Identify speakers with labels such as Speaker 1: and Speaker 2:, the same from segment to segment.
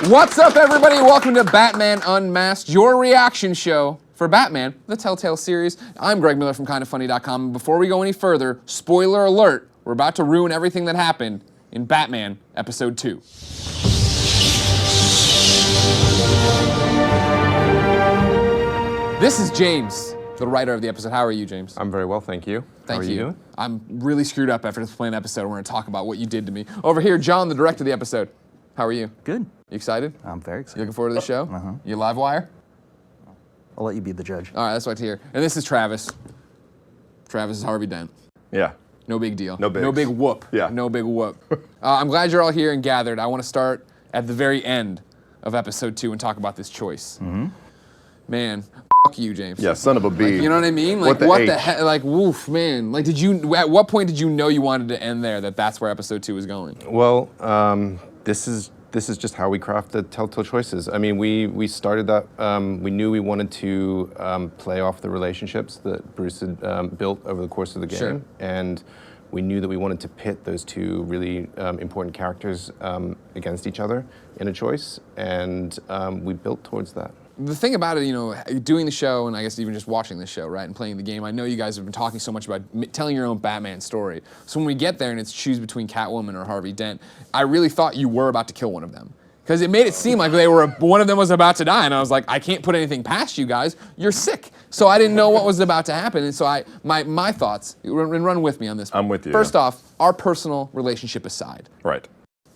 Speaker 1: What's up, everybody? Welcome to Batman Unmasked, your reaction show for Batman, the Telltale series. I'm Greg Miller from KindofFunny.com. Before we go any further, spoiler alert, we're about to ruin everything that happened in Batman Episode 2. This is James, the writer of the episode. How are you, James?
Speaker 2: I'm very well, thank you.
Speaker 1: Thank
Speaker 2: How are you doing?
Speaker 1: I'm really screwed up after this planned episode. We're going to talk about what you did to me. Over here, John, the director of the episode. How are you?
Speaker 3: Good.
Speaker 1: You excited?
Speaker 3: I'm very
Speaker 1: You
Speaker 3: excited.
Speaker 1: looking forward to the show? You live wire?
Speaker 3: I'll let you be the judge.
Speaker 1: All right, that's what to hear. And this is Travis. Travis is Harvey Dent.
Speaker 2: Yeah.
Speaker 1: No big deal.
Speaker 2: No bigs.
Speaker 1: No big whoop.
Speaker 2: Yeah.
Speaker 1: No big whoop. I'm glad you're all here and gathered. I want to start at the very end of episode 2 and talk about this choice. Man, fuck you, James.
Speaker 2: Yeah, son of a bee.
Speaker 1: Like, you know what I mean? Like,
Speaker 2: What the H?
Speaker 1: heck? Like, woof, man. Like, at what point did you know you wanted to end there, that's where episode 2 was going?
Speaker 2: Well, this is just how we craft the Telltale choices. I mean, we started that, we knew we wanted to play off the relationships that Bruce had built over the course of the game.
Speaker 1: Sure.
Speaker 2: And we knew that we wanted to pit those two really important characters against each other in a choice, and we built towards that.
Speaker 1: The thing about it, you know, doing the show, and I guess even just watching the show, right, and playing the game, I know you guys have been talking so much about telling your own Batman story. So when we get there and it's choose between Catwoman or Harvey Dent, I really thought you were about to kill one of them. Because it made it seem like one of them was about to die, and I was like, I can't put anything past you guys. You're sick. So I didn't know what was about to happen, and so my thoughts, and run with me on this.
Speaker 2: I'm with you.
Speaker 1: First off, our personal relationship aside.
Speaker 2: Right.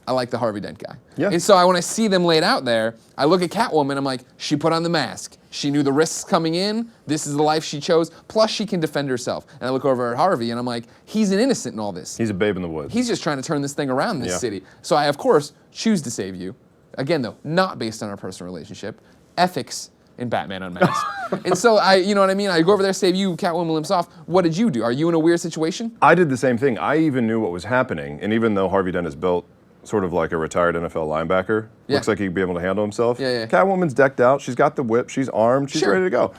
Speaker 1: I like the Harvey Dent guy.
Speaker 2: Yeah.
Speaker 1: And so when I see them laid out there, I look at Catwoman, I'm like, she put on the mask. She knew the risks coming in. This is the life she chose. Plus, she can defend herself. And I look over at Harvey, and I'm like, he's an innocent in all this.
Speaker 2: He's a babe in the woods.
Speaker 1: He's just trying to turn this thing around in this
Speaker 2: Yeah.
Speaker 1: city. So I, of course, choose to save you. Again, though, not based on our personal relationship. Ethics in Batman Unmasked. And so you know what I mean? I go over there, save you, Catwoman limps off. What did you do? Are you in a weird situation?
Speaker 4: I did the same thing. I even knew what was happening, and even though Harvey Dent is built sort of like a retired NFL linebacker, looks like he'd be able to handle himself.
Speaker 1: Yeah.
Speaker 4: Catwoman's decked out. She's got the whip. She's armed. She's
Speaker 1: Sure.
Speaker 4: ready to go.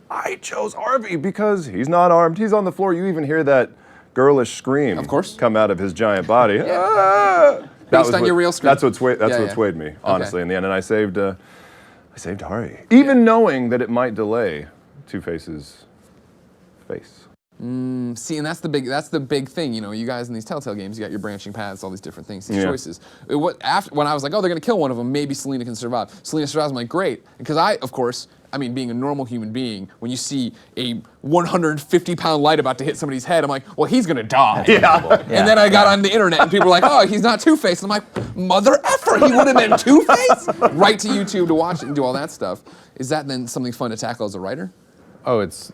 Speaker 4: I chose Harvey because he's not armed. He's on the floor. You even hear that girlish scream,
Speaker 1: Of course.
Speaker 4: come out of his giant body. Ah!
Speaker 1: Based on your real scream.
Speaker 4: That's what
Speaker 1: Yeah.
Speaker 4: swayed me, honestly, in the end. And I saved Harvey, even knowing that it might delay Two-Face's face.
Speaker 1: See, and that's the big thing, you know. You guys in these Telltale games, you got your branching paths, all these different things, these
Speaker 4: Yeah.
Speaker 1: choices. When I was like, oh, they're gonna kill one of them, maybe Selina can survive. Selina survives. I'm like, great, because I mean, being a normal human being, when you see a 150-pound light about to hit somebody's head, I'm like, well, he's gonna die.
Speaker 4: Yeah.
Speaker 1: And then I got on the internet, and people were like, oh, he's not Two-Face. I'm like, mother effer, he would have been Two-Face. Right to YouTube to watch it and do all that stuff. Is that then something fun to tackle as a writer?
Speaker 2: Oh, it's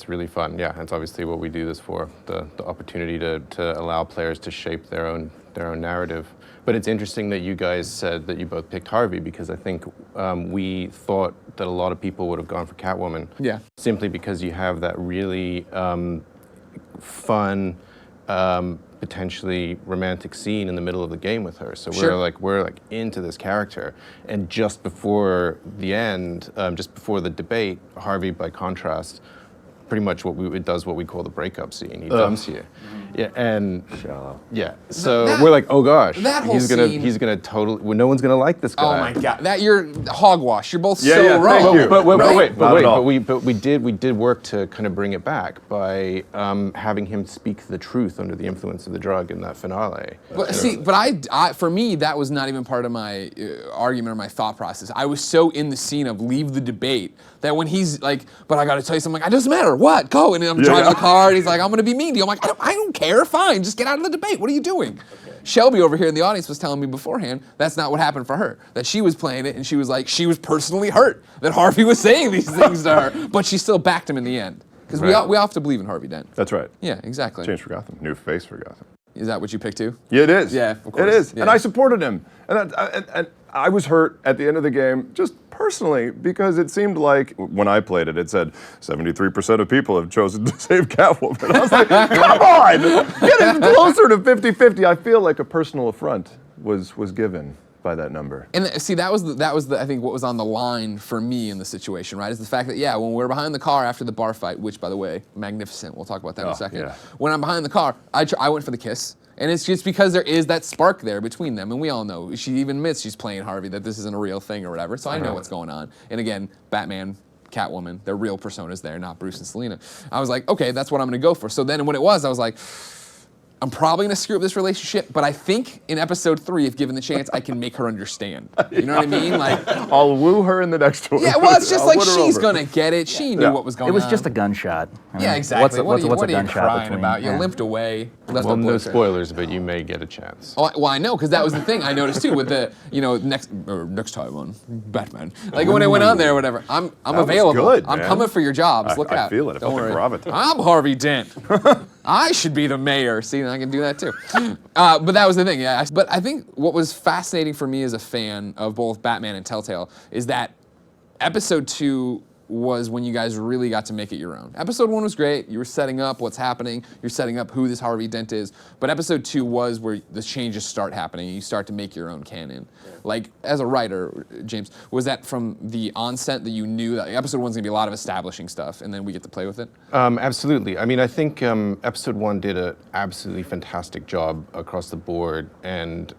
Speaker 2: really fun. Yeah, it's obviously what we do this for, the opportunity to allow players to shape their own narrative. But it's interesting that you guys said that you both picked Harvey, because I think we thought that a lot of people would have gone for Catwoman.
Speaker 1: Yeah.
Speaker 2: Simply because you have that really fun, potentially romantic scene in the middle of the game with her. So
Speaker 1: Sure.
Speaker 2: we're into this character, and just before the end, just before the debate, Harvey, by contrast, pretty much does what we call the breakup scene. He dumps you. Yeah, and
Speaker 4: Shallow.
Speaker 2: yeah. So we're like, oh gosh,
Speaker 1: that whole
Speaker 2: he's
Speaker 1: scene-
Speaker 2: gonna totally. Well, no one's gonna like this guy.
Speaker 1: Oh my God, you're hogwash. You're both
Speaker 4: Yeah,
Speaker 1: so
Speaker 4: yeah,
Speaker 1: wrong.
Speaker 4: thank you.
Speaker 2: But wait,
Speaker 4: Not at all.
Speaker 2: but we did work to kind of bring it back by having him speak the truth under the influence of the drug in that finale.
Speaker 1: But see, for me, that was not even part of my argument or my thought process. I was so in the scene of leave the debate that when he's like, but I got to tell you something, like, it doesn't matter, what, go. And I'm driving the car, and he's like, I'm going to be mean to you. I'm like, I don't care, fine, just get out of the debate. What are you doing? Okay. Shelby over here in the audience was telling me beforehand that's not what happened for her. That she was playing it, and she was like, she was personally hurt that Harvey was saying these things to her, but she still backed him in the end. Because we all have to believe in Harvey Dent.
Speaker 4: That's right.
Speaker 1: Yeah, exactly.
Speaker 4: Change for Gotham. New face for Gotham.
Speaker 1: Is that what you picked too?
Speaker 4: Yeah, it is.
Speaker 1: Yeah, of course.
Speaker 4: It is.
Speaker 1: Yeah.
Speaker 4: And I supported him. And I was hurt at the end of the game, just personally, because it seemed like, when I played it, it said 73% of people have chosen to save Catwoman. I was like, come on! Getting closer to 50-50. I feel like a personal affront was given by that number.
Speaker 1: And see, that was the I think what was on the line for me in the situation, right? Is the fact that, yeah, when we're behind the car after the bar fight, which, by the way, magnificent. We'll talk about that in a second.
Speaker 4: Yeah.
Speaker 1: When I'm behind the car, I went for the kiss. And it's just because there is that spark there between them, and we all know. She even admits she's playing Harvey, that this isn't a real thing or whatever, so I know what's going on. And again, Batman, Catwoman, they're real personas there, not Bruce and Selina. I was like, okay, that's what I'm gonna go for. So then when it was, I was like, I'm probably gonna screw up this relationship, but I think in episode 3, if given the chance, I can make her understand. You know what I mean? Like,
Speaker 4: I'll woo her in the next one.
Speaker 1: yeah, well, it's just
Speaker 4: I'll
Speaker 1: like
Speaker 4: win her
Speaker 1: she's
Speaker 4: over.
Speaker 1: gonna get it. She knew what was going on.
Speaker 3: It was just a gunshot. I mean,
Speaker 1: yeah, exactly.
Speaker 3: What's
Speaker 1: what
Speaker 3: a
Speaker 1: are you
Speaker 3: gunshot
Speaker 1: crying
Speaker 3: between?
Speaker 1: about? You
Speaker 3: Yeah.
Speaker 1: limped away. Left
Speaker 2: Well,
Speaker 1: a
Speaker 2: no
Speaker 1: blood trail.
Speaker 2: spoilers, but you may get a chance.
Speaker 1: Oh, well, I know, because that was the thing I noticed too with the, next time on Batman. Like when I went on there or whatever, I'm
Speaker 4: was
Speaker 1: available.
Speaker 4: good,
Speaker 1: I'm
Speaker 4: man.
Speaker 1: coming for your jobs. Look
Speaker 4: I
Speaker 1: out.
Speaker 4: feel it. I
Speaker 1: Don't
Speaker 4: felt the
Speaker 1: worry.
Speaker 4: gravitas.
Speaker 1: I'm Harvey Dent. I should be the mayor. See, I can do that too. But that was the thing, yeah. But I think what was fascinating for me as a fan of both Batman and Telltale is that episode 2 was when you guys really got to make it your own. Episode 1 was great. You were setting up what's happening. You're setting up who this Harvey Dent is. But episode 2 was where the changes start happening and you start to make your own canon. Like, as a writer, James, was that from the onset that you knew that episode 1's gonna be a lot of establishing stuff and then we get to play with it?
Speaker 2: Absolutely. I mean, I think episode 1 did an absolutely fantastic job across the board, and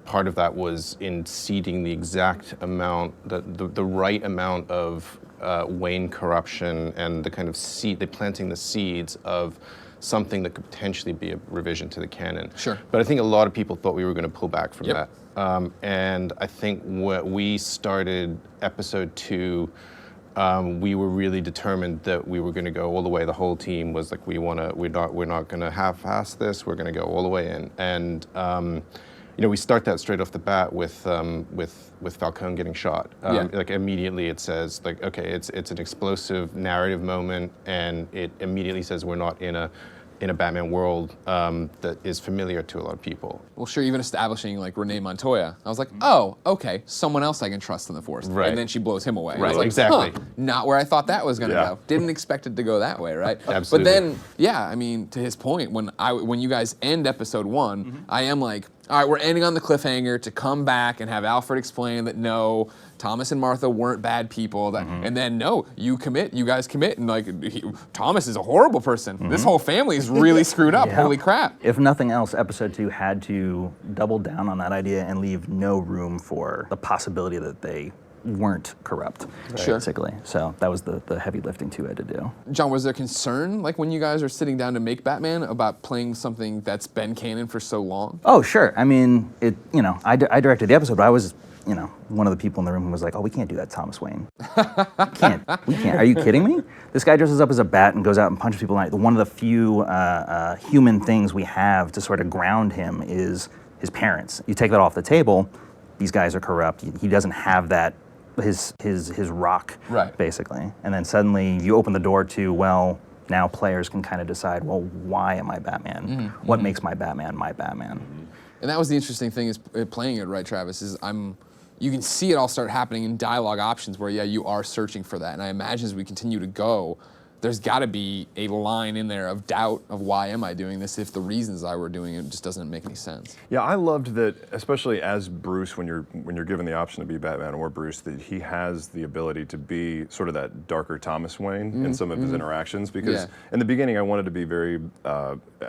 Speaker 2: part of that was in seeding the exact amount, the right amount of Wayne corruption and the kind of planting the seeds of something that could potentially be a revision to the canon.
Speaker 1: Sure.
Speaker 2: But I think a lot of people thought we were going to pull back from
Speaker 1: Yep.
Speaker 2: that. And I think when we started episode 2, we were really determined that we were going to go all the way. The whole team was like, we're not going to half-ass this. We're going to go all the way in. And we start that straight off the bat with Falcone getting shot. Like immediately it says like, okay, it's an explosive narrative moment, and it immediately says we're not in a Batman world that is familiar to a lot of people.
Speaker 1: Well, sure, even establishing like Renee Montoya, I was like, oh, okay, someone else I can trust in the Force.
Speaker 2: Right.
Speaker 1: And then she blows him away. I
Speaker 2: Right,
Speaker 1: was like,
Speaker 2: exactly.
Speaker 1: Not where I thought that was gonna
Speaker 4: Yeah.
Speaker 1: go. Didn't expect it to go that way, right?
Speaker 2: Absolutely.
Speaker 1: But then, yeah, I mean, to his point, when you guys end episode 1, I am like, all right, we're ending on the cliffhanger to come back and have Alfred explain that no, Thomas and Martha weren't bad people, and then no, you guys commit, and like Thomas is a horrible person. This whole family is really screwed up.
Speaker 3: Yeah.
Speaker 1: Holy crap!
Speaker 3: If nothing else, episode 2 had to double down on that idea and leave no room for the possibility that they weren't corrupt,
Speaker 1: Sure.
Speaker 3: basically. So that was the heavy lifting 2 had to do.
Speaker 1: John, was there concern, like when you guys are sitting down to make Batman, about playing something that's been canon for so long?
Speaker 3: Oh, sure. I mean, I directed the episode, but I was, one of the people in the room who was like, oh, we can't do that, Thomas Wayne. We can't. Are you kidding me? This guy dresses up as a bat and goes out and punches people. One of the few human things we have to sort of ground him is his parents. You take that off the table, these guys are corrupt. He doesn't have that, his rock,
Speaker 1: Right.
Speaker 3: basically. And then suddenly you open the door to, well, now players can kind of decide, well, why am I Batman? What makes my Batman my Batman?
Speaker 1: And that was the interesting thing is playing it, right, Travis, is you can see it all start happening in dialogue options where, yeah, you are searching for that. And I imagine as we continue to go, there's gotta be a line in there of doubt of why am I doing this if the reasons I were doing it just doesn't make any sense.
Speaker 4: Yeah, I loved that, especially as Bruce, when you're given the option to be Batman or Bruce, that he has the ability to be sort of that darker Thomas Wayne in some of his interactions. Because in the beginning, I wanted to be very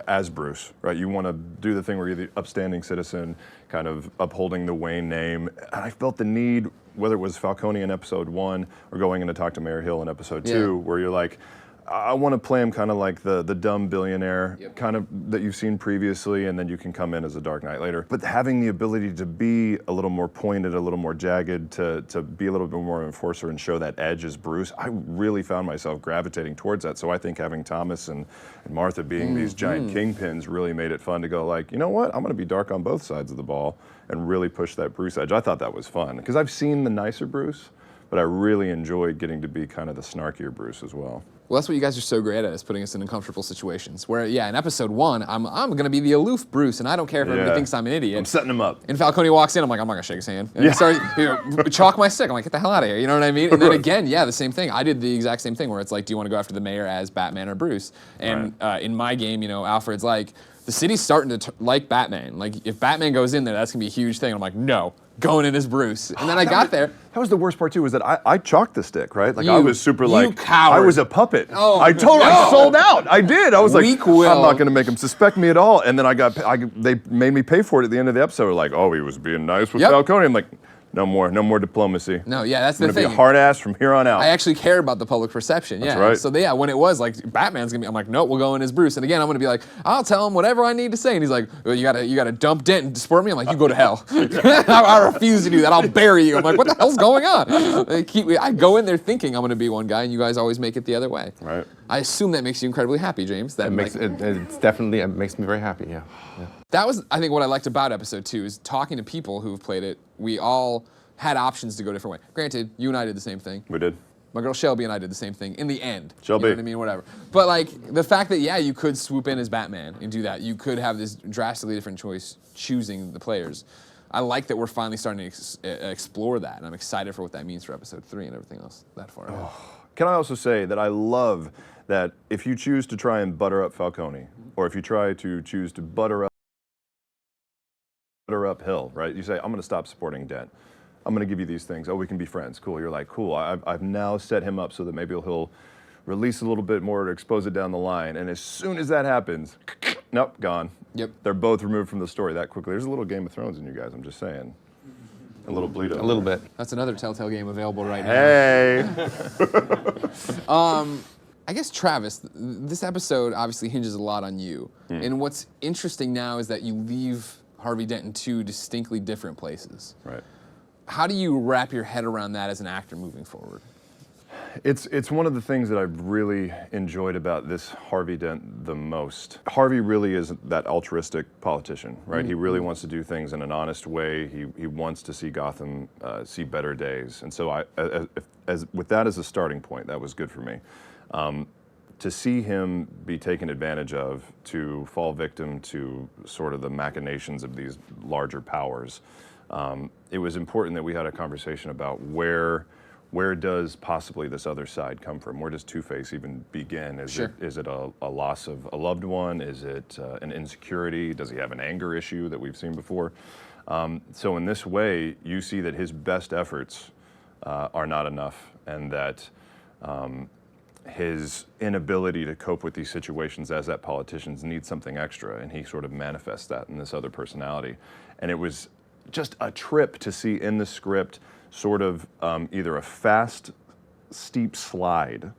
Speaker 4: as Bruce, right? You want to do the thing where you're the upstanding citizen, kind of upholding the Wayne name. And I felt the need, whether it was Falcone in episode 1 or going in to talk to Mayor Hill in episode 2, where you're like, I want to play him kind of like the dumb billionaire, kind of that you've seen previously, and then you can come in as a Dark Knight later. But having the ability to be a little more pointed, a little more jagged, to be a little bit more enforcer and show that edge as Bruce, I really found myself gravitating towards that. So I think having Thomas and Martha being these giant kingpins really made it fun to go like, you know what, I'm going to be dark on both sides of the ball and really push that Bruce edge. I thought that was fun, because I've seen the nicer Bruce, but I really enjoyed getting to be kind of the snarkier Bruce as well.
Speaker 1: Well, that's what you guys are so great at, is putting us in uncomfortable situations. Where, yeah, in episode 1, I'm gonna be the aloof Bruce, and I don't care if everybody thinks I'm an idiot.
Speaker 4: I'm setting him up.
Speaker 1: And Falcone walks in, I'm like, I'm not gonna shake his hand. And he starts, chalk my stick. I'm like, get the hell out of here. You know what I mean? And then again, yeah, the same thing. I did the exact same thing where it's like, do you want to go after the mayor as Batman or Bruce? And in my game, Alfred's like, the city's starting to like Batman. Like, if Batman goes in there, that's gonna be a huge thing. I'm like, no, going in as Bruce. And then I got there.
Speaker 4: That was the worst part too, was that I chalked the stick, right? Like I was super like,
Speaker 1: coward.
Speaker 4: I was a puppet.
Speaker 1: Oh,
Speaker 4: I sold out. I did. I was like,
Speaker 1: Weak will.
Speaker 4: I'm not going to make him suspect me at all. And then they made me pay for it at the end of the episode. Like, oh, he was being nice with Falcone. I'm like, no more diplomacy.
Speaker 1: No, yeah, that's the
Speaker 4: I'm
Speaker 1: thing.
Speaker 4: gonna be a hard ass from here on out.
Speaker 1: I actually care about the public perception. Yeah.
Speaker 4: right.
Speaker 1: So when it was like Batman's gonna be, I'm like, no, we'll go in as Bruce. And again, I'm gonna be like, I'll tell him whatever I need to say. And he's like, well, you gotta dump Dent and support me. I'm like, you go to hell. I refuse to do that. I'll bury you. I'm like, what the hell's going on? I go in there thinking I'm gonna be one guy, and you guys always make it the other way.
Speaker 4: Right.
Speaker 1: I assume that makes you incredibly happy, James. That
Speaker 2: It makes it makes me very happy. Yeah.
Speaker 1: That was, I think, what I liked about episode 2 is talking to people who've played it. We all had options to go a different way. Granted, you and I did the same thing.
Speaker 4: We did.
Speaker 1: My girl Shelby and I did the same thing in the end.
Speaker 4: Shelby.
Speaker 1: You know what I mean? Whatever. But like the fact that, yeah, you could swoop in as Batman and do that. You could have this drastically different choice choosing the players. I like that we're finally starting to explore that, and I'm excited for what that means for episode 3 and everything else that far ahead.
Speaker 4: Can I also say that I love that if you choose to try and butter up Falcone, or if you try to choose to butter up Hill, right? You say, I'm going to stop supporting Dent. I'm going to give you these things. Oh, we can be friends. Cool. You're like, cool. I've now set him up so that maybe he'll release a little bit more to expose it down the line. And as soon as that happens, nope, gone.
Speaker 1: Yep.
Speaker 4: They're both removed from the story that quickly. There's a little Game of Thrones in you guys, I'm just saying. A little bleed
Speaker 2: A little bit.
Speaker 1: That's another Telltale game available right now.
Speaker 4: Hey!
Speaker 1: I guess, Travis, this episode obviously hinges a lot on you. And what's interesting now is that you leave Harvey Dent in 2 distinctly different places.
Speaker 4: Right.
Speaker 1: How do you wrap your head around that as an actor moving forward?
Speaker 4: It's one of the things that I've really enjoyed about this Harvey Dent the most. Harvey really is that altruistic politician, right? He really wants to do things in an honest way. He wants to see Gotham see better days. And so with that as a starting point, that was good for me. To see him be taken advantage of, to fall victim to sort of the machinations of these larger powers, it was important that we had a conversation about where does possibly this other side come from? Where does Two-Face even begin? Is it a loss of a loved one? Is it an insecurity? Does he have an anger issue that we've seen before? So in this way, you see that his best efforts are not enough, and that his inability to cope with these situations as that politician needs something extra, and he sort of manifests that in this other personality. And it was just a trip to see in the script sort of either a fast, steep slide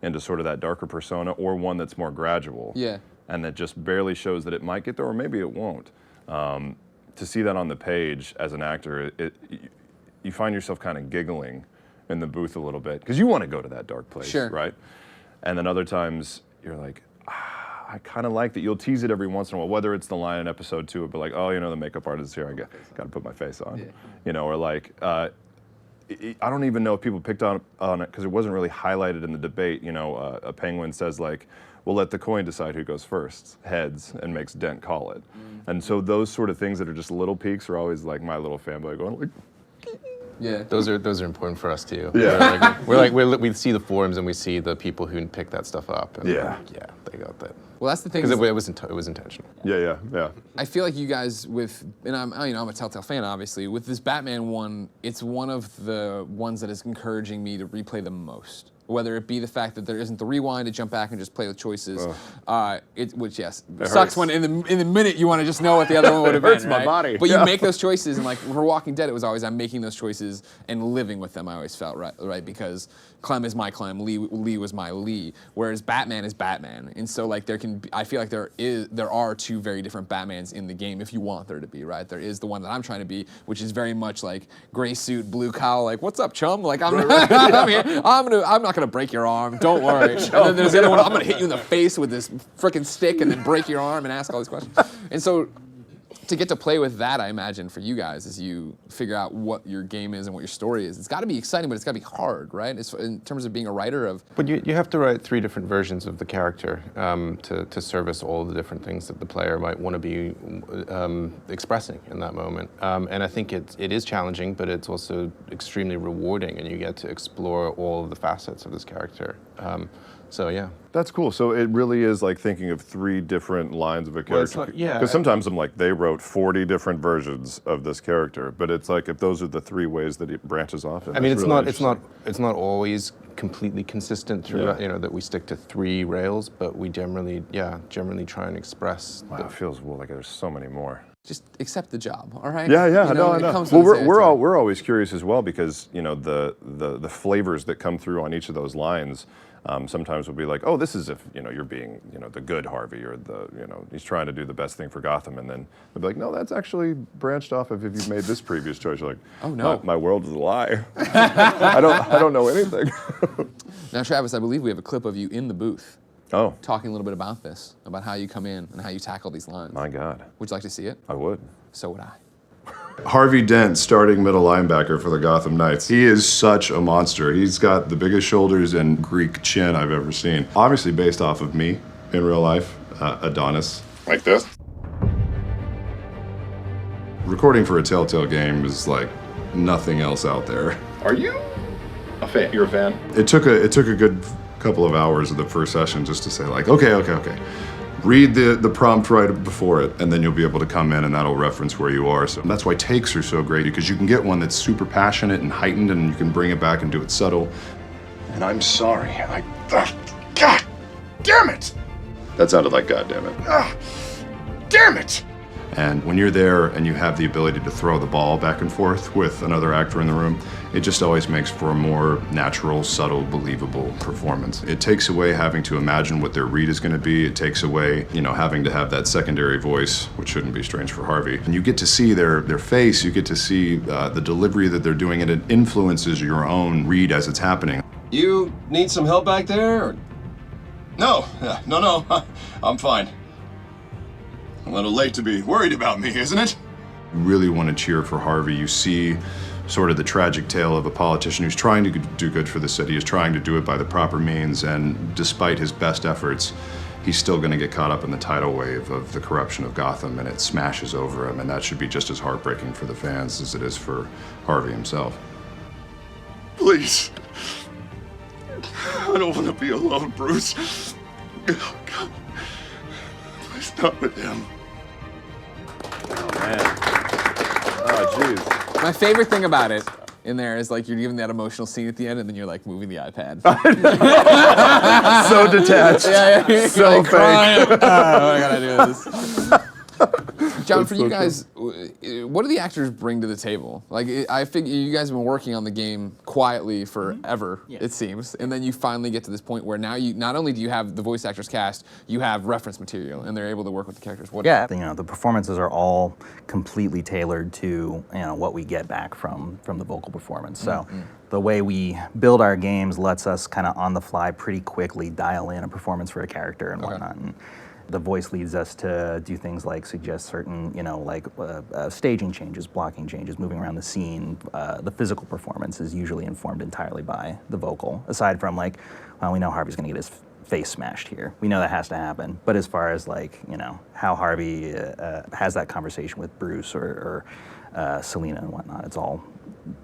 Speaker 4: into sort of that darker persona, or one that's more gradual.
Speaker 1: Yeah.
Speaker 4: And that just barely shows that it might get there, or maybe it won't. To see that on the page as an actor, you find yourself kind of giggling in the booth a little bit, because you want to go to that dark place, right? And then other times you're like, I kind of like that. You'll tease it every once in a while, whether it's the line in episode 2, but like, oh, you know, the makeup artist is here, I got to put my face on, you know, or like, I don't even know if people picked on it because it wasn't really highlighted in the debate. You know, a Penguin says like, we'll let the coin decide who goes first, heads, and makes Dent call it. And so those sort of things that are just little peaks are always like my little fanboy going like,
Speaker 1: yeah.
Speaker 2: Those are important for us too.
Speaker 4: Yeah.
Speaker 2: We see the forums and we see the people who pick that stuff up. And
Speaker 4: Yeah.
Speaker 2: Yeah, they got that.
Speaker 1: Well, that's the thing.
Speaker 2: Because it was intentional.
Speaker 4: yeah.
Speaker 1: I feel like you guys and I'm a Telltale fan, obviously. With this Batman one, it's one of the ones that is encouraging me to replay the most. Whether it be the fact that there isn't the rewind to jump back and just play with choices, which sucks
Speaker 4: hurts.
Speaker 1: when in the minute you want to just know what the other one would have been.
Speaker 4: hurts my
Speaker 1: right?
Speaker 4: body.
Speaker 1: But you make those choices, and like for Walking Dead, it was always I'm making those choices and living with them. I always felt right because Clem is my Clem, Lee was my Lee. Whereas Batman is Batman, and so like I feel like there are two very different Batmans in the game if you want there to be, right? There is the one that I'm trying to be, which is very much like gray suit, blue cowl, like what's up, chum? Like I'm not gonna break your arm, don't worry. And then there's the other one, I'm gonna hit you in the face with this frickin' stick and then break your arm and ask all these questions. And so to get to play with that, I imagine, for you guys as you figure out what your game is and what your story is, it's gotta be exciting, but it's gotta be hard, right? It's in terms of being a writer of...
Speaker 2: But you have to write 3 different versions of the character to service all the different things that the player might want to be expressing in that moment. And I think it is challenging, but it's also extremely rewarding, and you get to explore all of the facets of this character. So yeah.
Speaker 4: That's cool. So it really is like thinking of 3 different lines of a
Speaker 2: Well, it's
Speaker 4: character.
Speaker 2: not- yeah.
Speaker 4: Because sometimes I'm like, they wrote 40 different versions of this character, but it's like if those are the 3 ways that it branches off.
Speaker 2: I mean,
Speaker 4: it's
Speaker 2: it's not always completely consistent throughout.
Speaker 4: Yeah.
Speaker 2: That we stick to 3 rails, but we generally try and express.
Speaker 4: Wow, it feels like there's so many more.
Speaker 1: Just accept the job, all right?
Speaker 4: Yeah,
Speaker 1: You know,
Speaker 4: I
Speaker 1: it
Speaker 4: know.
Speaker 1: comes
Speaker 4: Well,
Speaker 1: with the territory.
Speaker 4: we're always curious as well because the flavors that come through on each of those lines. Sometimes we'll be like, oh, this is if you're being the good Harvey or the he's trying to do the best thing for Gotham, and then they'll be like, no, that's actually branched off of if you've made this previous choice. You're like,
Speaker 1: oh no,
Speaker 4: my world is a lie. I don't know anything.
Speaker 1: Now, Travis, I believe we have a clip of you in the booth.
Speaker 4: Oh,
Speaker 1: Talking a little bit about this, about how you come in and how you tackle these lines.
Speaker 4: my God,
Speaker 1: Would you like to see it?
Speaker 4: I would.
Speaker 1: So would I.
Speaker 5: Harvey Dent, starting middle linebacker for the Gotham Knights. He is such a monster. He's got the biggest shoulders and Greek chin I've ever seen. Obviously based off of me in real life, Adonis. Like this. Recording for a Telltale game is like nothing else out there.
Speaker 4: Are you a fan? You're a fan?
Speaker 5: It took a good couple of hours of the first session just to say like, okay. Read the prompt right before it, and then you'll be able to come in and that'll reference where you are. So that's why takes are so great, because you can get one that's super passionate and heightened, and you can bring it back and do it subtle.
Speaker 6: And I'm sorry. God damn it!
Speaker 5: That sounded like God damn it.
Speaker 6: Damn it!
Speaker 5: And when you're there and you have the ability to throw the ball back and forth with another actor in the room, it just always makes for a more natural, subtle, believable performance. It takes away having to imagine what their read is going to be. It takes away, having to have that secondary voice, which shouldn't be strange for Harvey. And you get to see their face, you get to see the delivery that they're doing, and it influences your own read as it's happening.
Speaker 6: You need some help back there? Or... No, I'm fine. A little late to be worried about me, isn't it?
Speaker 5: You really want to cheer for Harvey. You see sort of the tragic tale of a politician who's trying to do good for the city, is trying to do it by the proper means, and despite his best efforts, he's still going to get caught up in the tidal wave of the corruption of Gotham, and it smashes over him, and that should be just as heartbreaking for the fans as it is for Harvey himself.
Speaker 6: Please. I don't want to be alone, Bruce. Oh, God. Please not with him.
Speaker 4: Oh, jeez.
Speaker 1: My favorite thing about it in there is like you're giving that emotional scene at the end, and then you're like moving the iPad.
Speaker 4: So detached.
Speaker 1: Yeah.
Speaker 4: So
Speaker 1: like
Speaker 4: fake.
Speaker 1: crying. Oh, I gotta do this. John, for you guys, what do the actors bring to the table? Like, I figure you guys have been working on the game quietly forever, it seems, and then you finally get to this point where now you not only do you have the voice actors cast, you have reference material, and they're able to work with the characters.
Speaker 3: The performances are all completely tailored to what we get back from the vocal performance. So the way we build our games lets us kind of on the fly pretty quickly dial in a performance for a character and whatnot. And the voice leads us to do things like suggest certain, staging changes, blocking changes, moving around the scene. The physical performance is usually informed entirely by the vocal, aside from we know Harvey's gonna get his face smashed here. We know that has to happen. But as far as how Harvey has that conversation with Bruce or Selena and whatnot, it's all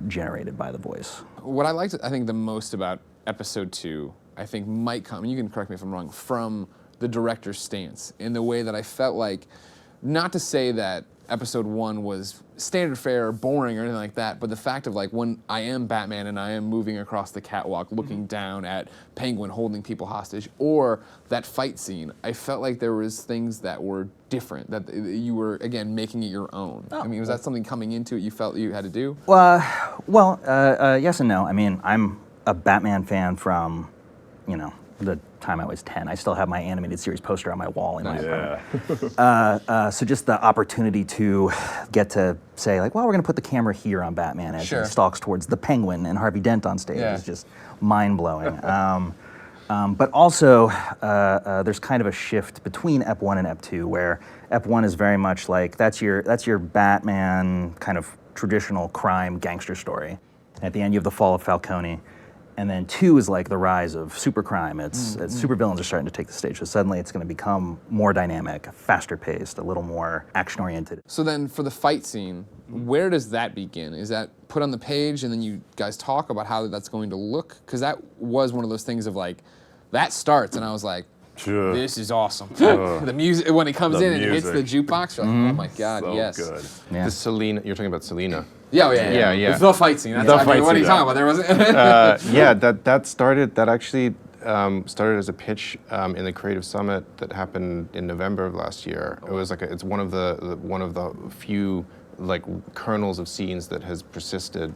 Speaker 3: generated by the voice.
Speaker 1: What I liked, I think, the most about episode 2, I think might come, and you can correct me if I'm wrong, from the director's stance, in the way that I felt like, not to say that episode 1 was standard fare or boring or anything like that, but the fact of when I am Batman and I am moving across the catwalk looking down at Penguin holding people hostage, or that fight scene, I felt like there was things that were different, that you were, again, making it your own. I mean, was that something coming into it you felt you had to do?
Speaker 3: Yes and no. I mean, I'm a Batman fan from, the time I was 10. I still have my animated series poster on my wall in my apartment. So just the opportunity to get to say we're going to put the camera here on Batman as he stalks towards the Penguin and Harvey Dent on stage is just mind-blowing. But also, there's kind of a shift between Ep 1 and Ep 2, where Ep 1 is very much that's your Batman kind of traditional crime gangster story. And at the end, you have the fall of Falcone. And then 2 is the rise of supercrime. It's supervillains are starting to take the stage. So suddenly it's going to become more dynamic, faster paced, a little more action oriented.
Speaker 1: So then for the fight scene, where does that begin? Is that put on the page and then you guys talk about how that's going to look? Because that was one of those things of that starts, and I was like,
Speaker 4: Sure.
Speaker 1: this is awesome. The music, when it comes
Speaker 4: The
Speaker 1: in and hits the
Speaker 4: music.
Speaker 1: jukebox, you're like, oh my God,
Speaker 4: So
Speaker 1: yes.
Speaker 4: good.
Speaker 3: Yeah.
Speaker 2: The Selena, you're talking about Selena.
Speaker 1: Yeah. The fight scene. That's
Speaker 2: The
Speaker 1: what
Speaker 2: fight
Speaker 1: are you
Speaker 2: scene.
Speaker 1: talking about? There wasn't.
Speaker 2: Yeah, that actually started as a pitch in the Creative Summit that happened in November of last year. It was like it's one of the few like kernels of scenes that has persisted.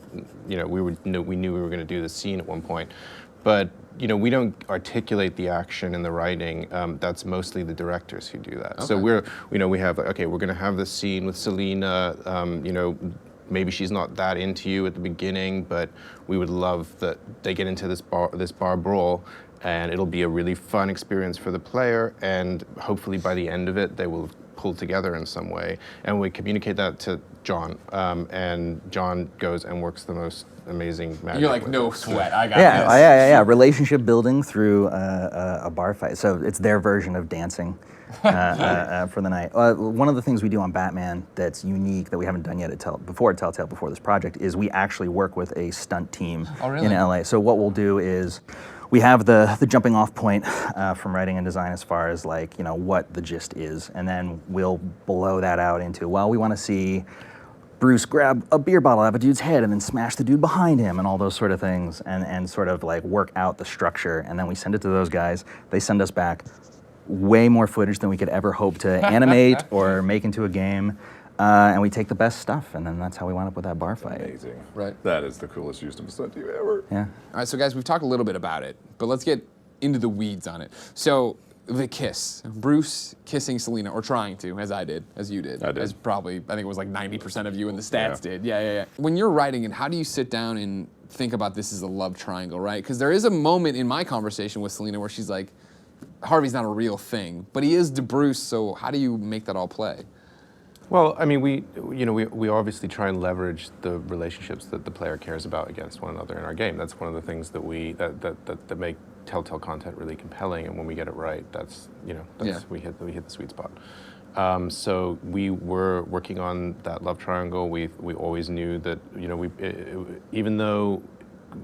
Speaker 2: You know, we knew we were going to do this scene at one point, but you know, we don't articulate the action and the writing. That's mostly the directors who do that. So we have like, okay, we're going to have this scene with Selena. You know, maybe she's not that into you at the beginning, but we would love that they get into this bar brawl, and it'll be a really fun experience for the player, and hopefully by the end of it, they will pull together in some way. And we communicate that to John, and John goes and works the most amazing magic.
Speaker 1: You're like,
Speaker 2: with
Speaker 1: no
Speaker 2: it.
Speaker 1: sweat. I got
Speaker 3: Yeah,
Speaker 1: this.
Speaker 3: yeah. Relationship building through a bar fight. So it's their version of dancing for the night. One of the things we do on Batman that's unique that we haven't done yet at Telltale before this project is we actually work with a stunt team in LA. So what we'll do is we have the jumping off point from writing and design as far as like, you know, what the gist is. And then we'll blow that out into, well, we want to see Bruce grab a beer bottle out of a dude's head and then smash the dude behind him and all those sort of things, and sort of like work out the structure. And then we send it to those guys. They send us back way more footage than we could ever hope to animate or make into a game. And we take the best stuff, and then that's how we wound up with that bar fight.
Speaker 4: Amazing.
Speaker 1: Right.
Speaker 4: That is the coolest use of a stunt team ever.
Speaker 3: Yeah.
Speaker 1: All right, so guys, we've talked a little bit about it, but let's get into the weeds on it. So the kiss, Bruce kissing Selena, or trying to, as I did, as you did.
Speaker 4: I did.
Speaker 1: As probably, I think it was like 90% of you in the stats did. Yeah. When you're writing it, how do you sit down and think about this as a love triangle, right? Because there is a moment in my conversation with Selena where she's like, Harvey's not a real thing, but he is to Bruce, so how do you make that all play?
Speaker 2: Well, I mean, we obviously try and leverage the relationships that the player cares about against one another in our game. That's one of the things that that make Telltale content really compelling, and when we get it right, we hit the sweet spot. So we were working on that love triangle. We always knew that, you know, even though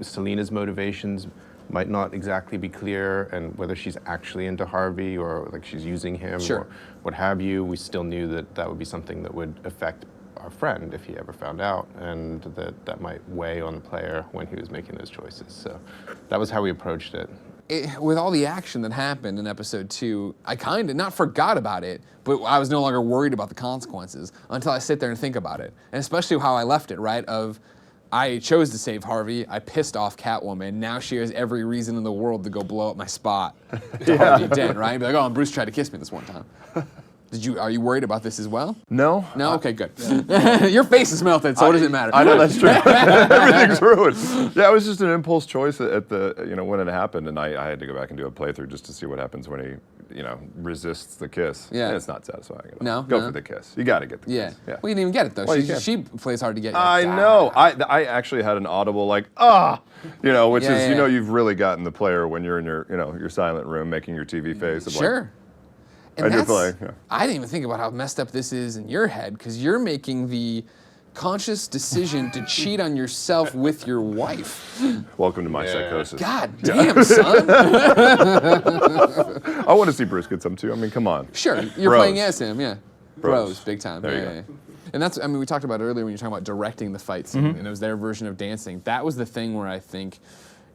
Speaker 2: Selena's motivations might not exactly be clear, and whether she's actually into Harvey or like she's using him or what have you, we still knew that that would be something that would affect our friend if he ever found out, and that might weigh on the player when he was making those choices. So that was how we approached it.
Speaker 1: With all the action that happened in episode 2, I kind of not forgot about it, but I was no longer worried about the consequences until I sit there and think about it. And especially how I left it, right? I chose to save Harvey, I pissed off Catwoman, now she has every reason in the world to go blow up my spot to Harvey Dent, right? Be like, oh, and Bruce tried to kiss me this one time. Are you worried about this as well?
Speaker 4: No.
Speaker 1: No? Okay, good. Your face is melted, so what does it matter?
Speaker 4: I know, that's true. Everything's ruined. Yeah, it was just an impulse choice at the, you know, when it happened, and I had to go back and do a playthrough just to see what happens when he, you know, resists the kiss.
Speaker 1: Yeah.
Speaker 4: And it's not satisfying at all.
Speaker 1: No?
Speaker 4: Go
Speaker 1: No?
Speaker 4: for the kiss. You got to get the
Speaker 1: Yeah.
Speaker 4: kiss. Yeah.
Speaker 1: Well, you didn't even get it, though.
Speaker 4: Well, you
Speaker 1: She plays hard to get you.
Speaker 4: I know. I actually had an audible like, you know, which is, you know, you've really gotten the player when you're in your, you know, your silent room making your TV face. Of
Speaker 1: Sure.
Speaker 4: Like,
Speaker 1: And
Speaker 4: I did
Speaker 1: that's,
Speaker 4: play, yeah.
Speaker 1: I didn't even think about how messed up this is in your head, because you're making the conscious decision to cheat on yourself with your wife.
Speaker 4: Welcome to my psychosis.
Speaker 1: God damn, son.
Speaker 4: I want to see Bruce get some too. I mean, come on.
Speaker 1: Sure, you're
Speaker 4: Bros.
Speaker 1: playing as him, yeah.
Speaker 4: Bros.
Speaker 1: Big time.
Speaker 4: There you
Speaker 1: Yeah.
Speaker 4: go.
Speaker 1: And that's, I mean, we talked about it earlier when you were talking about directing the fight scene, and it was their version of dancing. That was the thing where I think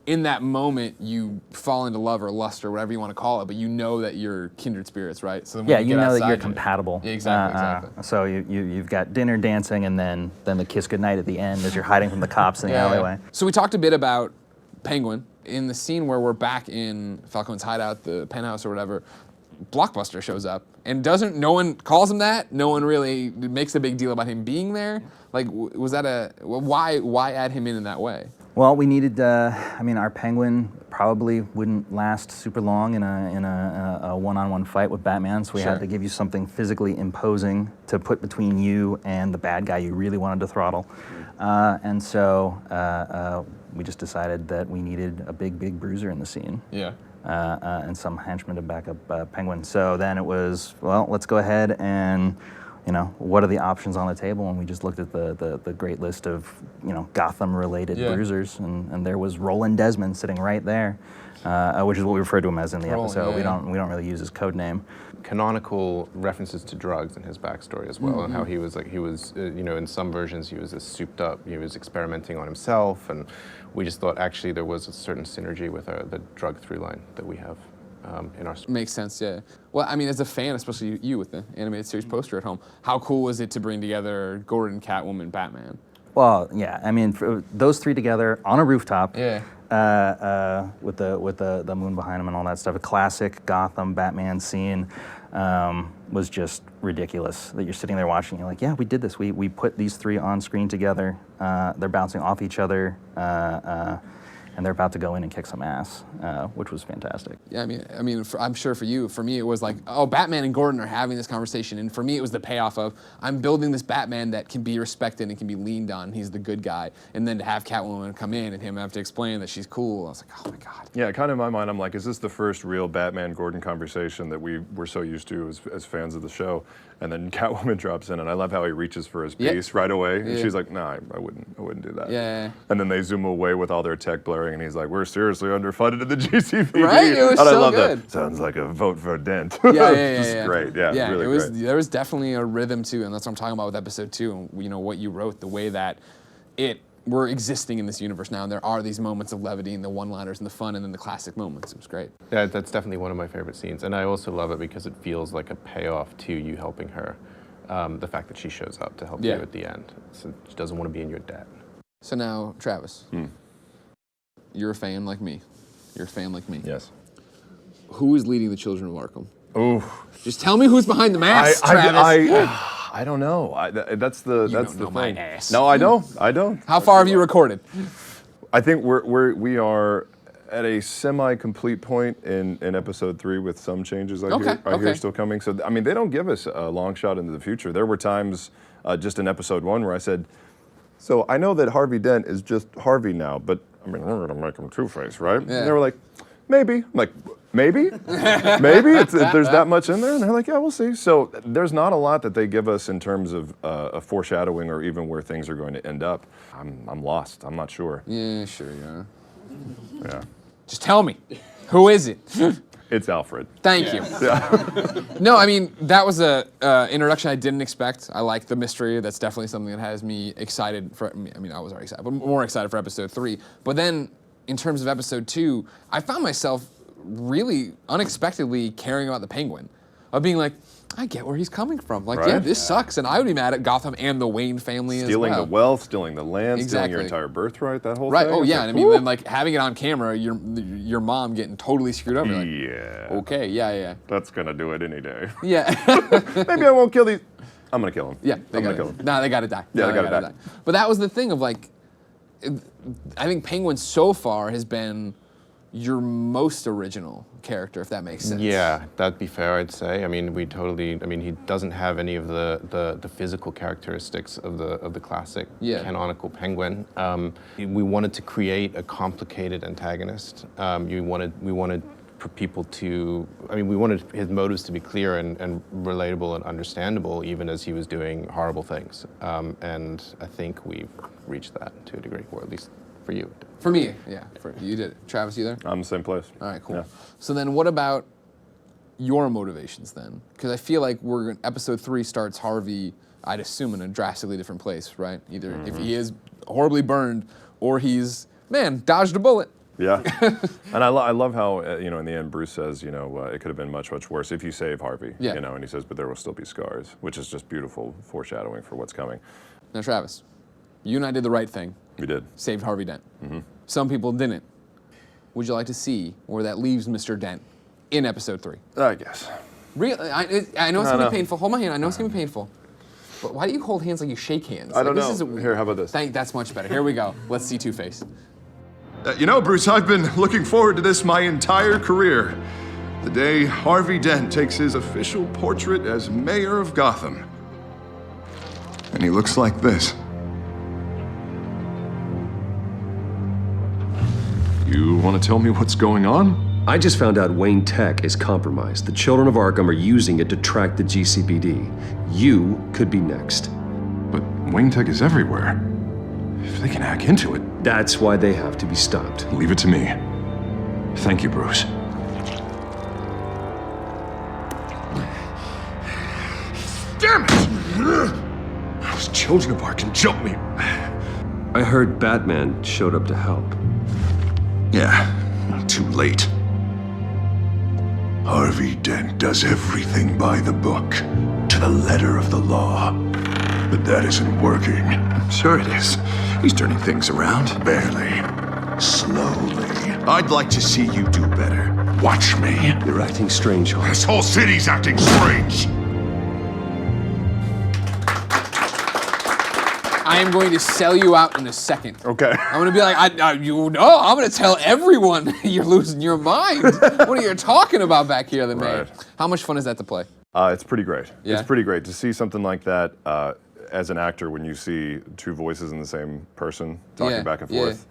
Speaker 1: in that moment you fall into love or lust or whatever you want to call it, but you know that you're kindred spirits, right? So then when
Speaker 3: Yeah, you
Speaker 1: get
Speaker 3: know that
Speaker 1: outside,
Speaker 3: you're compatible.
Speaker 1: Yeah, exactly.
Speaker 3: So you've got dinner, dancing, and then the kiss goodnight at the end as you're hiding from the cops in the alleyway.
Speaker 1: So we talked a bit about Penguin. In the scene where we're back in Falcone's hideout, the penthouse or whatever, Blockbuster shows up, and no one calls him that. No one really makes a big deal about him being there. Like, was that why add him in that way?
Speaker 3: Well, we needed. I mean, our Penguin probably wouldn't last super long in a one-on-one fight with Batman, so we had to give you something physically imposing to put between you and the bad guy you really wanted to throttle. And so we just decided that we needed a big bruiser in the scene.
Speaker 1: Yeah.
Speaker 3: And some henchmen to back up Penguin. So then it was, well, let's go ahead and, you know, what are the options on the table? And we just looked at the great list of, you know, Gotham-related bruisers, and there was Roland Desmond sitting right there, which is what we refer to him as in the episode. We don't really use his code name.
Speaker 2: Canonical references to drugs in his backstory as well, and how he was you know, in some versions he was a souped up, he was experimenting on himself, and we just thought actually there was a certain synergy with the drug through line that we have in our story.
Speaker 1: Makes sense, yeah. Well, I mean, as a fan, especially you with the animated series poster at home, how cool was it to bring together Gordon, Catwoman, Batman?
Speaker 3: Well, yeah, I mean, for those three together on a rooftop,
Speaker 1: Yeah.
Speaker 3: with the moon behind them and all that stuff, a classic Gotham Batman scene, was just ridiculous. That you're sitting there watching, you're like, yeah, we did this. We put these three on screen together. They're bouncing off each other, and they're about to go in and kick some ass, which was fantastic.
Speaker 1: Yeah, I mean, I'm sure for me, it was like, oh, Batman and Gordon are having this conversation, and for me, it was the payoff of I'm building this Batman that can be respected and can be leaned on. He's the good guy, and then to have Catwoman come in and him have to explain that she's cool, I was like, oh my god.
Speaker 4: Yeah, kind of in my mind, I'm like, is this the first real Batman-Gordon conversation that we were so used to as fans of the show? And then Catwoman drops in, and I love how he reaches for his piece right away. And she's like, "No, I wouldn't do that."
Speaker 1: Yeah.
Speaker 4: And then they zoom away with all their tech blaring, and he's like, "We're seriously underfunded at the GCPD."
Speaker 1: Right? It was
Speaker 4: and I
Speaker 1: so
Speaker 4: love
Speaker 1: good.
Speaker 4: that. Sounds like a vote for Dent.
Speaker 1: Yeah.
Speaker 4: Great. Yeah, really
Speaker 1: it was.
Speaker 4: great.
Speaker 1: There was definitely a rhythm too, and that's what I'm talking about with episode 2. And you know what you wrote, the way that we're existing in this universe now, and there are these moments of levity and the one-liners and the fun, and then the classic moments. It was great.
Speaker 2: Yeah, that's definitely one of my favorite scenes, and I also love it because it feels like a payoff to you helping her. The fact that she shows up to help you at the end. So she doesn't want to be in your debt.
Speaker 1: So now, Travis, you're a fan like me. You're a fan like me.
Speaker 4: Yes.
Speaker 1: Who is leading the Children of Arkham?
Speaker 4: Ooh.
Speaker 1: Just tell me who's behind the mask, Travis.
Speaker 4: I don't know. That's the
Speaker 1: don't know
Speaker 4: thing.
Speaker 1: my ass.
Speaker 4: No, I don't.
Speaker 1: How far have you recorded?
Speaker 4: I think we are at a semi-complete point in episode 3 with some changes I hear still coming. So I mean, they don't give us a long shot into the future. There were times just in episode 1 where I said, so I know that Harvey Dent is just Harvey now, but I mean, we're gonna make him Two-Face, right?
Speaker 1: Yeah.
Speaker 4: And they were like, maybe. I'm like, maybe? Maybe? There's that much in there? And they're like, yeah, we'll see. So there's not a lot that they give us in terms of a foreshadowing or even where things are going to end up. I'm lost. I'm not sure.
Speaker 1: Yeah, sure you are.
Speaker 4: Yeah.
Speaker 1: Just tell me. Who is it?
Speaker 4: It's Alfred.
Speaker 1: Thank you. No, I mean, that was a introduction I didn't expect. I like the mystery. That's definitely something that has me excited for, I mean, I was already excited, but more excited for episode 3. But then, in terms of episode 2, I found myself really unexpectedly caring about the Penguin. Of being like, I get where he's coming from. Like, yeah, this sucks, and I would be mad at Gotham and the Wayne family
Speaker 4: stealing
Speaker 1: as well.
Speaker 4: the wealth, stealing the land, stealing your entire birthright, that whole
Speaker 1: right.
Speaker 4: thing.
Speaker 1: Oh, yeah,
Speaker 4: like,
Speaker 1: and I mean, then, like, having it on camera, your mom getting totally screwed up. You're like,
Speaker 4: yeah.
Speaker 1: okay, yeah.
Speaker 4: That's gonna do it any day.
Speaker 1: Yeah.
Speaker 4: Maybe I won't kill these. I'm gonna kill him.
Speaker 1: Yeah,
Speaker 4: I'm gonna kill him.
Speaker 1: Nah, they gotta die.
Speaker 4: Yeah,
Speaker 1: No,
Speaker 4: they gotta die.
Speaker 1: But that was the thing of like, I think Penguin so far has been your most original character, if that makes sense.
Speaker 2: Yeah, that'd be fair, I'd say. I mean, he doesn't have any of the physical characteristics of the classic canonical Penguin. We wanted to create a complicated antagonist. We wanted for people to, we wanted his motives to be clear and relatable and understandable, even as he was doing horrible things. And I think we've reached that to a degree, or at least for you.
Speaker 1: For me, yeah. You did it. Travis, you there?
Speaker 4: I'm the same place.
Speaker 1: All right, cool.
Speaker 4: Yeah.
Speaker 1: So then what about your motivations then? Because I feel like episode 3 starts Harvey, I'd assume, in a drastically different place, right? Either if he is horribly burned or he's, man, dodged a bullet.
Speaker 4: Yeah, and I love how, in the end, Bruce says, it could have been much, much worse if you save Harvey, and he says, but there will still be scars, which is just beautiful foreshadowing for what's coming.
Speaker 1: Now, Travis, you and I did the right thing.
Speaker 4: We did.
Speaker 1: Saved Harvey Dent. Some people didn't. Would you like to see where that leaves Mr. Dent in episode 3?
Speaker 4: I guess.
Speaker 1: Really? I know it's going to be painful. Hold my hand. I know it's going to be painful. But why do you hold hands like you shake hands?
Speaker 4: I don't know. Here, how about this?
Speaker 1: That's much better. Here we go. Let's see Two-Face.
Speaker 6: Bruce, I've been looking forward to this my entire career. The day Harvey Dent takes his official portrait as mayor of Gotham. And he looks like this. You want to tell me what's going on?
Speaker 7: I just found out Wayne Tech is compromised. The children of Arkham are using it to track the GCPD. You could be next.
Speaker 6: But Wayne Tech is everywhere. If they can hack into it...
Speaker 7: That's why they have to be stopped.
Speaker 6: Leave it to me. Thank you, Bruce. Damn it! Those children of Arkham jumped me.
Speaker 7: I heard Batman showed up to help.
Speaker 6: Yeah, too late. Harvey Dent does everything by the book, to the letter of the law. But that isn't working. Sure it is. He's turning things around. Barely. Slowly. I'd like to see you do better. Watch me.
Speaker 7: You're acting strange, Harvey.
Speaker 6: This whole city's acting strange.
Speaker 1: I am going to sell you out in a second.
Speaker 4: Okay.
Speaker 1: I'm going to be like, I'm going to tell everyone you're losing your mind. What are you talking about back here, the mayor?
Speaker 4: Right.
Speaker 1: How much fun is that to play?
Speaker 4: It's pretty great.
Speaker 1: Yeah?
Speaker 4: It's pretty great to see something like that as an actor. When you see two voices in the same person talking back and forth,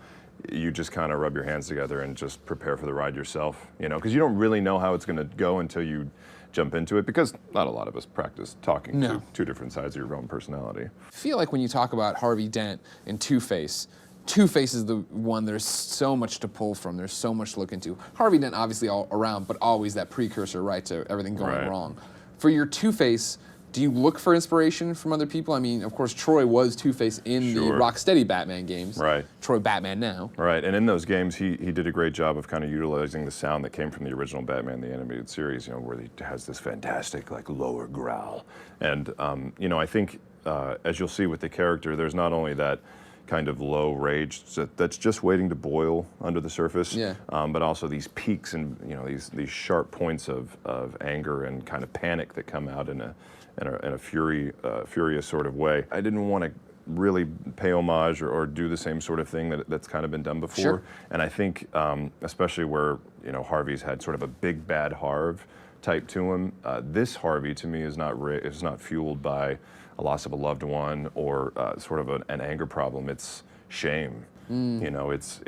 Speaker 4: you just kind of rub your hands together and just prepare for the ride yourself. You know, because you don't really know how it's going to go until you jump into it, because not a lot of us practice talking to two different sides of your own personality.
Speaker 1: I feel like when you talk about Harvey Dent and Two-Face, Two-Face is the one there's so much to pull from, there's so much to look into. Harvey Dent obviously all around, but always that precursor, right, to everything going wrong. For your Two-Face, do you look for inspiration from other people? I mean, of course, Troy was Two-Face in the Rocksteady Batman games.
Speaker 4: Right.
Speaker 1: Troy Batman now.
Speaker 4: Right, and in those games, he did a great job of kind of utilizing the sound that came from the original Batman, the animated series, you know, where he has this fantastic, like, lower growl. And, you know, I think, as you'll see with the character, there's not only that kind of low rage that's just waiting to boil under the surface, but also these peaks and, you know, these sharp points of anger and kind of panic that come out in a furious sort of way. I didn't want to really pay homage or do the same sort of thing that's kind of been done before.
Speaker 1: Sure.
Speaker 4: And I think, especially where, you know, Harvey's had sort of a big bad Harv type to him, this Harvey to me is not fueled by a loss of a loved one or sort of an anger problem. It's shame. You know, it's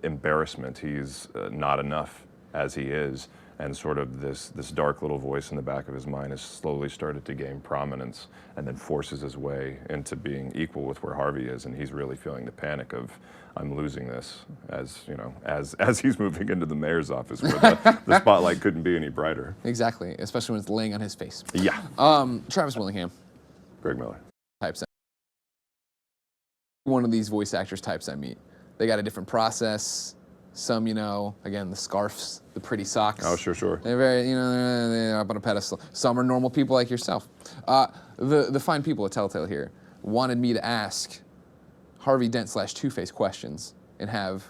Speaker 4: embarrassment. He's not enough as he is. And sort of this dark little voice in the back of his mind has slowly started to gain prominence and then forces his way into being equal with where Harvey is. And he's really feeling the panic of, I'm losing this, as you know, as he's moving into the mayor's office where the spotlight couldn't be any brighter.
Speaker 1: Exactly, especially when it's laying on his face.
Speaker 4: Yeah.
Speaker 1: Travis Willingham.
Speaker 4: Greg Miller.
Speaker 1: Types. One of these voice actors types I meet. They got a different process. Some, you know, again, the scarfs, the pretty socks.
Speaker 4: Oh, sure.
Speaker 1: They're very, you know, they're up on a pedestal. Some are normal people like yourself. The fine people at Telltale here wanted me to ask Harvey Dent / Two-Face questions and have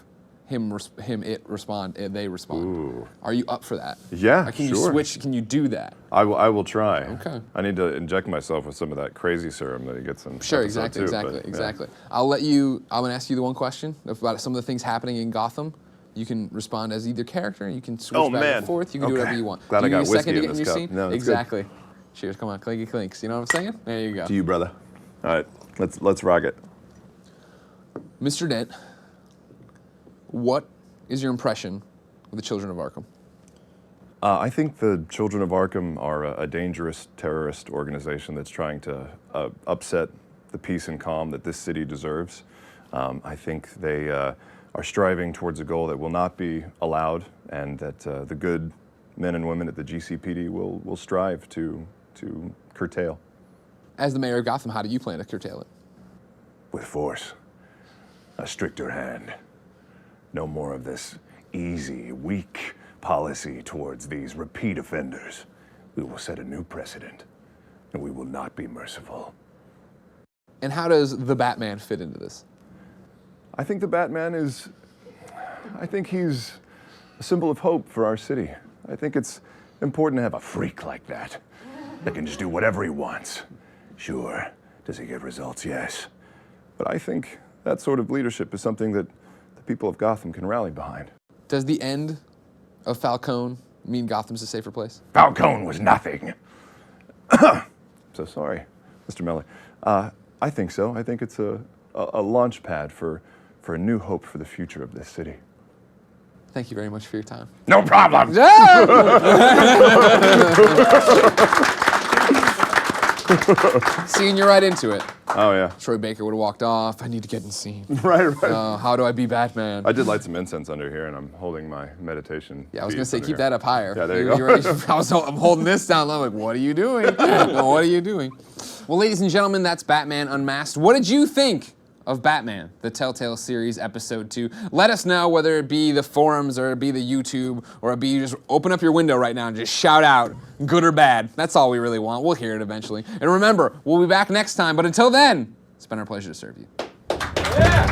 Speaker 1: it respond, they respond.
Speaker 4: Ooh.
Speaker 1: Are you up for that?
Speaker 4: Yeah,
Speaker 1: Can
Speaker 4: sure.
Speaker 1: you switch? Can you do that?
Speaker 4: I will try.
Speaker 1: Okay.
Speaker 4: I need to inject myself with some of that crazy serum that he gets in.
Speaker 1: Sure,
Speaker 4: episode
Speaker 1: exactly.
Speaker 4: 2, but,
Speaker 1: I'm gonna ask you the one question about some of the things happening in Gotham. You can respond as either character. You can switch back and forth. You can do whatever you want.
Speaker 4: Glad
Speaker 1: do you
Speaker 4: I
Speaker 1: need
Speaker 4: got
Speaker 1: a second
Speaker 4: whiskey
Speaker 1: to
Speaker 4: in
Speaker 1: get in
Speaker 4: this
Speaker 1: your
Speaker 4: cup.
Speaker 1: scene?
Speaker 4: No, it's
Speaker 1: exactly. Cheers. Come on, clinky clinks. You know what I'm saying? There you go.
Speaker 4: To you, brother. All right, let's rock it.
Speaker 1: Mr. Dent, what is your impression of the Children of Arkham?
Speaker 4: I think the Children of Arkham are a dangerous terrorist organization that's trying to upset the peace and calm that this city deserves. I think they are striving towards a goal that will not be allowed, and that the good men and women at the GCPD will strive to curtail.
Speaker 1: As the mayor of Gotham, how do you plan to curtail it?
Speaker 6: With force. A stricter hand. No more of this easy, weak policy towards these repeat offenders. We will set a new precedent, and we will not be merciful.
Speaker 1: And how does the Batman fit into this?
Speaker 4: I think the Batman he's a symbol of hope for our city. I think it's important to have a
Speaker 6: Freak like that can just do whatever he wants. Sure, does he get results? Yes.
Speaker 4: But I think that sort of leadership is something that the people of Gotham can rally behind.
Speaker 1: Does the end of Falcone mean Gotham's a safer place?
Speaker 6: Falcone was nothing.
Speaker 4: So sorry, Mr. Miller. I think so. I think it's a launch pad for a new hope for the future of this city.
Speaker 1: Thank you very much for your time.
Speaker 4: No problem.
Speaker 1: Scene you right into it.
Speaker 4: Oh yeah.
Speaker 1: Troy Baker would have walked off. I need to get in scene.
Speaker 4: Right.
Speaker 1: How do I be Batman?
Speaker 4: I did light some incense under here, and I'm holding my meditation.
Speaker 1: Yeah, I was gonna
Speaker 4: beads
Speaker 1: say
Speaker 4: under
Speaker 1: keep
Speaker 4: here.
Speaker 1: that up higher.
Speaker 4: Yeah, there you go.
Speaker 1: I'm holding this down low. Like, what are you doing? What are you doing? Well, ladies and gentlemen, that's Batman Unmasked. What did you think of Batman, the Telltale series, episode 2? Let us know, whether it be the forums or it be the YouTube or it be just open up your window right now and just shout out, good or bad. That's all we really want. We'll hear it eventually. And remember, we'll be back next time. But until then, it's been our pleasure to serve you.
Speaker 4: Yeah.